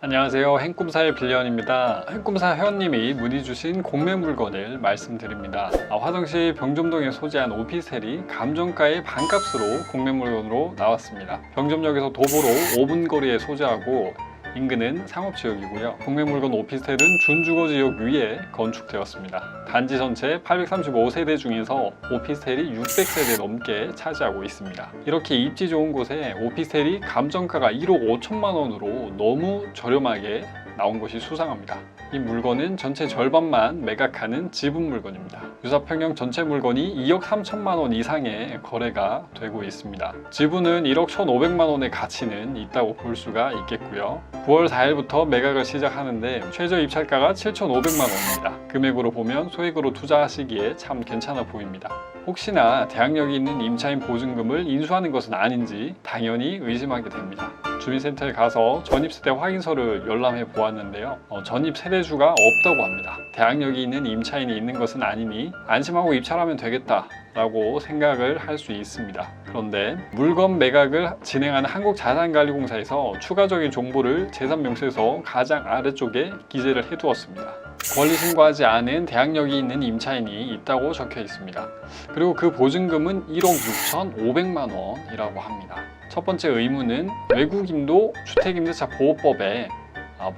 안녕하세요. 행꿈사의 빌리언입니다. 행꿈사 회원님이 문의 주신 공매 물건을 말씀드립니다. 화성시 병점동에 소재한 오피스텔이 감정가의 반값으로 공매 물건으로 나왔습니다. 병점역에서 도보로 5분 거리에 소재하고 인근은 상업지역이고요. 공매 물건 오피스텔은 준주거지역 위에 건축되었습니다. 단지 전체 835세대 중에서 오피스텔이 600세대 넘게 차지하고 있습니다. 이렇게 입지 좋은 곳에 오피스텔이 감정가가 1억 5천만 원으로 너무 저렴하게 나온 것이 수상합니다. 이 물건은 전체 절반만 매각하는 지분 물건입니다. 유사평형 전체 물건이 2억 3천만 원 이상의 거래가 되고 있습니다. 지분은 1억 1,500만 원의 가치는 있다고 볼 수가 있겠고요. 9월 4일부터 매각을 시작하는데 최저 입찰가가 7,500만 원입니다. 금액으로 보면 소액으로 투자하시기에 참 괜찮아 보입니다. 혹시나 대항력이 있는 임차인 보증금을 인수하는 것은 아닌지 당연히 의심하게 됩니다. 주민센터에 가서 전입세대 확인서를 열람해 보았는데요. 전입세대주가 없다고 합니다. 대항력이 있는 임차인이 있는 것은 아니니 안심하고 입찰하면 되겠다 라고 생각을 할 수 있습니다. 그런데 물건 매각을 진행하는 한국자산관리공사에서 추가적인 정보를 재산명세서 가장 아래쪽에 기재를 해두었습니다. 권리신고하지 않은 대항력이 있는 임차인이 있다고 적혀 있습니다. 그리고 그 보증금은 1억 6,500만 원이라고 합니다. 첫 번째 의무는 외국인도 주택임대차 보호법에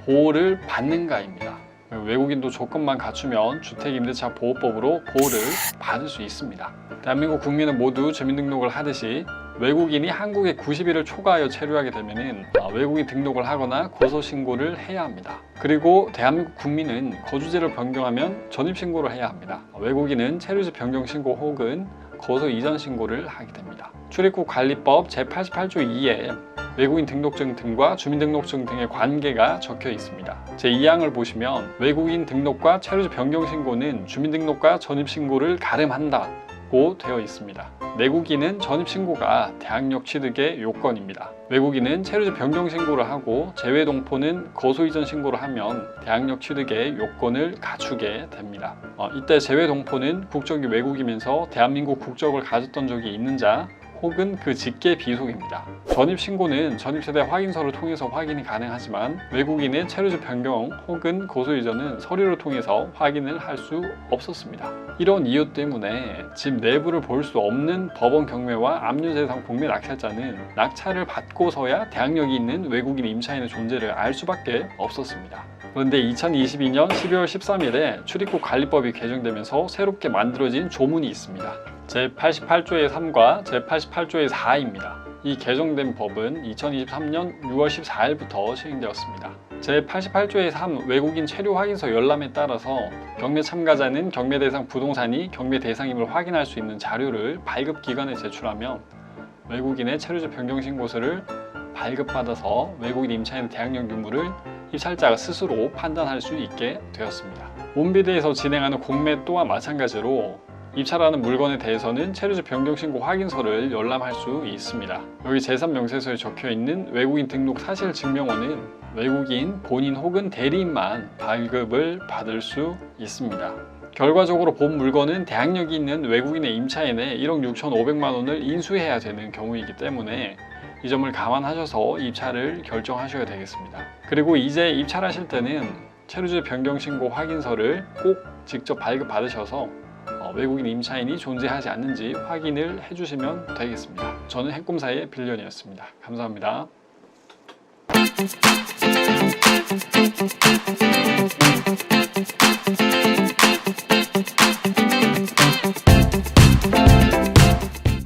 보호를 받는가입니다. 외국인도 조건만 갖추면 주택임대차 보호법으로 보호를 받을 수 있습니다. 대한민국 국민은 모두 주민등록을 하듯이 외국인이 한국에 90일을 초과하여 체류하게 되면 외국인 등록을 하거나 고소신고를 해야 합니다. 그리고 대한민국 국민은 거주지를 변경하면 전입신고를 해야 합니다. 외국인은 체류지 변경신고 혹은 거소 이전 신고를 하게 됩니다. 출입국 관리법 제88조 2에 외국인 등록증 등과 주민등록증 등의 관계가 적혀 있습니다. 제2항을 보시면 외국인 등록과 체류지 변경 신고는 주민등록과 전입신고를 가름한다고 되어 있습니다. 내국인은 전입신고가 대항력 취득의 요건입니다. 외국인은 체류지 변경 신고를 하고 재외동포는 거소 이전 신고를 하면 대항력 취득의 요건을 갖추게 됩니다. 이때 재외동포는 국적이 외국이면서 대한민국 국적을 가졌던 적이 있는 자 혹은 그 직계 비속입니다. 전입신고는 전입세대 확인서를 통해서 확인이 가능하지만 외국인의 체류지 변경 혹은 고소 이전은 서류를 통해서 확인을 할 수 없었습니다. 이런 이유 때문에 집 내부를 볼 수 없는 법원 경매와 압류재산 공매 낙찰자는 낙찰을 받고서야 대항력이 있는 외국인 임차인의 존재를 알 수밖에 없었습니다. 그런데 2022년 12월 13일에 출입국 관리법이 개정되면서 새롭게 만들어진 조문이 있습니다. 제88조의 3과 제88조의 4입니다. 이 개정된 법은 2023년 6월 14일부터 시행되었습니다. 제88조의 3 외국인 체류 확인서 열람에 따라서 경매 참가자는 경매 대상 부동산이 경매 대상임을 확인할 수 있는 자료를 발급기관에 제출하면 외국인의 체류지 변경 신고서를 발급받아서 외국인 임차인 대항력 유무를 입찰자가 스스로 판단할 수 있게 되었습니다. 문비대에서 진행하는 공매 또한 마찬가지로 입찰하는 물건에 대해서는 체류지 변경 신고 확인서를 열람할 수 있습니다. 여기 제3명세서에 적혀있는 외국인 등록 사실 증명원은 외국인 본인 혹은 대리인만 발급을 받을 수 있습니다. 결과적으로 본 물건은 대항력이 있는 외국인의 임차인의 1억 6,500만 원을 인수해야 되는 경우이기 때문에 이 점을 감안하셔서 입찰을 결정하셔야 되겠습니다. 그리고 이제 입찰하실 때는 체류지 변경 신고 확인서를 꼭 직접 발급받으셔서 외국인 임차인이 존재하지 않는지 확인을 해주시면 되겠습니다. 저는 행꿈사의 빌리언이었습니다. 감사합니다.